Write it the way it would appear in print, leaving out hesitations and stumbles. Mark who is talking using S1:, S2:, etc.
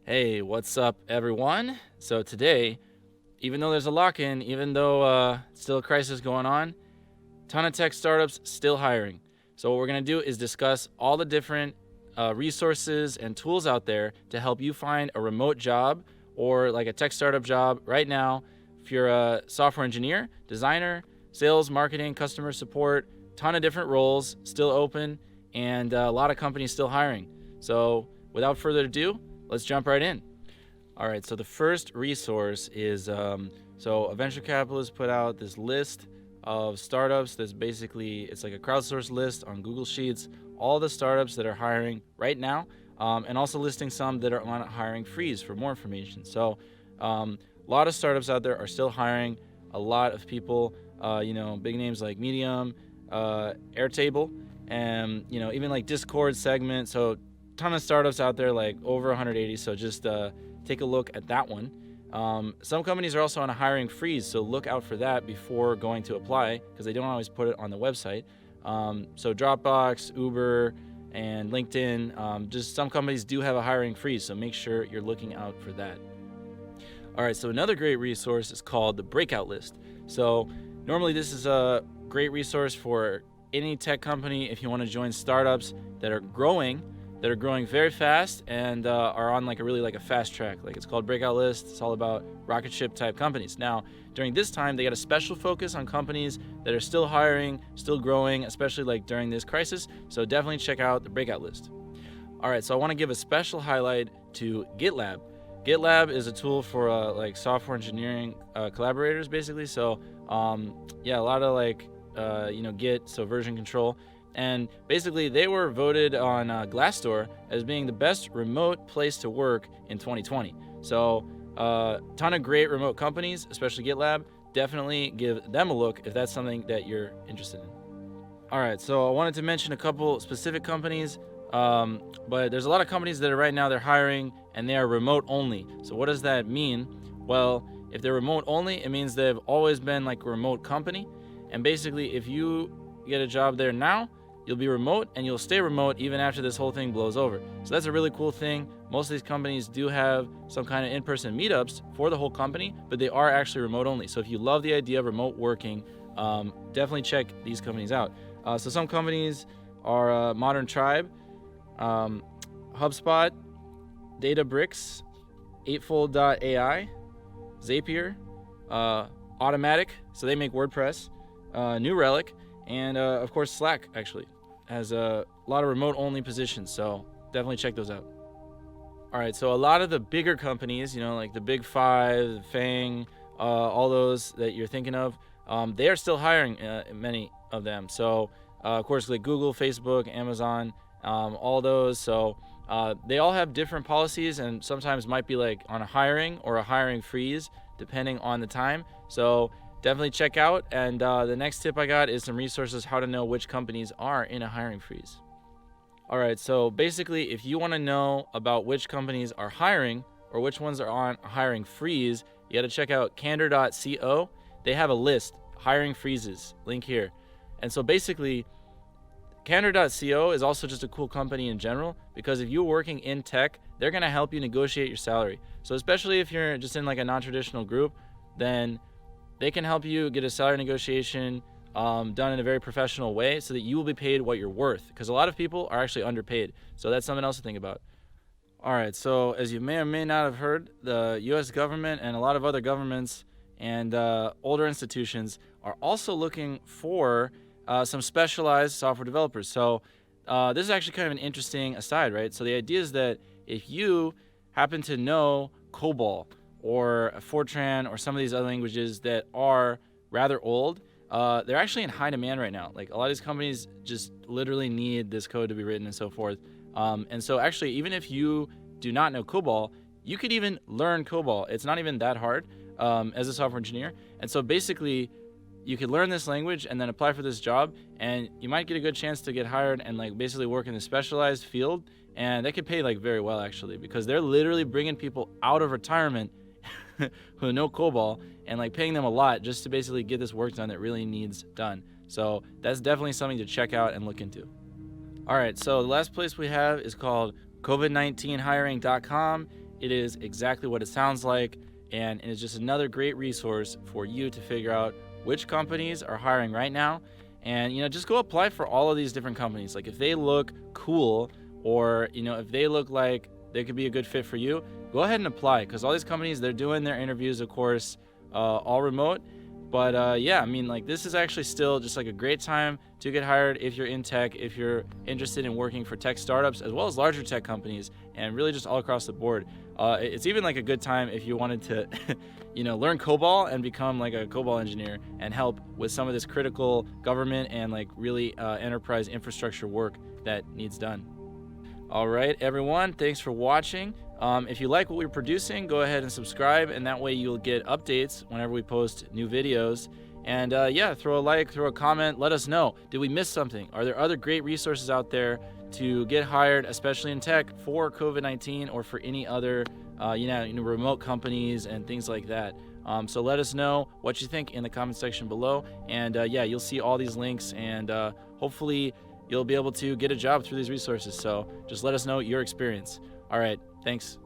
S1: Hey, what's up, everyone? So today, even though there's a lock-in, even though still a crisis going on, ton of tech startups still hiring. So what we're going to do is discuss all the different resources and tools out there to help you find a remote job or like a tech startup job right now. If you're a software engineer, designer, sales, marketing, customer support, ton of different roles still open, and a lot of companies still hiring. So without further ado, let's jump right in. All right, so the first resource is, so a venture capitalist put out this list of startups that's basically, it's like a crowdsourced list on Google Sheets, all the startups that are hiring right now, and also listing some that are on a hiring freeze for more information. So a lot of startups out there are still hiring. A lot of people, big names like Medium, Airtable, and even like Discord segment. So ton of startups out there, like over 180. So just take a look at that one. Some companies are also on a hiring freeze, so look out for that before going to apply, because they don't always put it on the website. So Dropbox, Uber, and LinkedIn, just some companies do have a hiring freeze, so make sure you're looking out for that. All right, so another great resource is called the Breakout List. So normally this is a great resource for any tech company if you want to join startups that are growing very fast and are on like a fast track. Like, it's called Breakout List. It's all about rocket ship type companies. Now, during this time, they got a special focus on companies that are still hiring, still growing, especially like during this crisis. So definitely check out the Breakout List. All right, so I want to give a special highlight to GitLab. GitLab is a tool for like software engineering collaborators, basically. So a lot of Git, so version control. And basically, they were voted on Glassdoor as being the best remote place to work in 2020. So ton of great remote companies, especially GitLab. Definitely give them a look if that's something that you're interested in. All right, so I wanted to mention a couple specific companies, but there's a lot of companies that are right now, they're hiring, and they are remote only. So what does that mean? Well, if they're remote only, it means they've always been like a remote company. And basically, if you get a job there now, you'll be remote, and you'll stay remote even after this whole thing blows over. So that's a really cool thing. Most of these companies do have some kind of in-person meetups for the whole company, but they are actually remote only. So if you love the idea of remote working, definitely check these companies out. So some companies are Modern Tribe, HubSpot, Databricks, Eightfold.ai, Zapier, Automattic, so they make WordPress, New Relic, and of course Slack actually has a lot of remote only positions, so definitely check those out. All right, so a lot of the bigger companies, like the Big Five, Fang, all those that you're thinking of, they are still hiring, many of them. So of course, like Google, Facebook, Amazon, all those. So they all have different policies, and sometimes might be like on a hiring or a hiring freeze depending on the time. So definitely check out. And the next tip I got is some resources how to know which companies are in a hiring freeze. All right, so basically, if you want to know about which companies are hiring or which ones are on a hiring freeze, you got to check out candor.co. They have a list, hiring freezes, link here. And so basically, candor.co is also just a cool company in general, because if you're working in tech, they're going to help you negotiate your salary. So especially if you're just in like a non-traditional group, then they can help you get a salary negotiation done in a very professional way so that you will be paid what you're worth, because a lot of people are actually underpaid. So that's something else to think about. All right, so as you may or may not have heard, the U.S. government and a lot of other governments and older institutions are also looking for some specialized software developers. So this is actually kind of an interesting aside, right? So the idea is that if you happen to know COBOL or Fortran or some of these other languages that are rather old, they're actually in high demand right now. Like, a lot of these companies just literally need this code to be written and so forth. And so actually, even if you do not know COBOL, you could even learn COBOL. It's not even that hard as a software engineer. And so basically, you could learn this language and then apply for this job, and you might get a good chance to get hired and like basically work in a specialized field. And they could pay like very well, actually, because they're literally bringing people out of retirement who know COBOL and like paying them a lot just to basically get this work done that really needs done. So that's definitely something to check out and look into. All right, so the last place we have is called COVID19hiring.com, it is exactly what it sounds like, and it's just another great resource for you to figure out which companies are hiring right now. And just go apply for all of these different companies. Like if they look cool, or if they look like they could be a good fit for you, go ahead and apply, because all these companies, they're doing their interviews, of course, all remote. But yeah, I mean, like, this is actually still just like a great time to get hired if you're in tech, if you're interested in working for tech startups as well as larger tech companies, and really just all across the board. It's even like a good time if you wanted to learn COBOL and become like a COBOL engineer and help with some of this critical government and like really enterprise infrastructure work that needs done. All right, everyone, thanks for watching. If you like what we're producing, go ahead and subscribe, and that way you'll get updates whenever we post new videos. And yeah, throw a like, throw a comment, let us know. Did we miss something? Are there other great resources out there to get hired, especially in tech, for COVID-19 or for any other remote companies and things like that? So let us know what you think in the comment section below. And yeah, you'll see all these links, and hopefully you'll be able to get a job through these resources. So just let us know your experience. All right, thanks.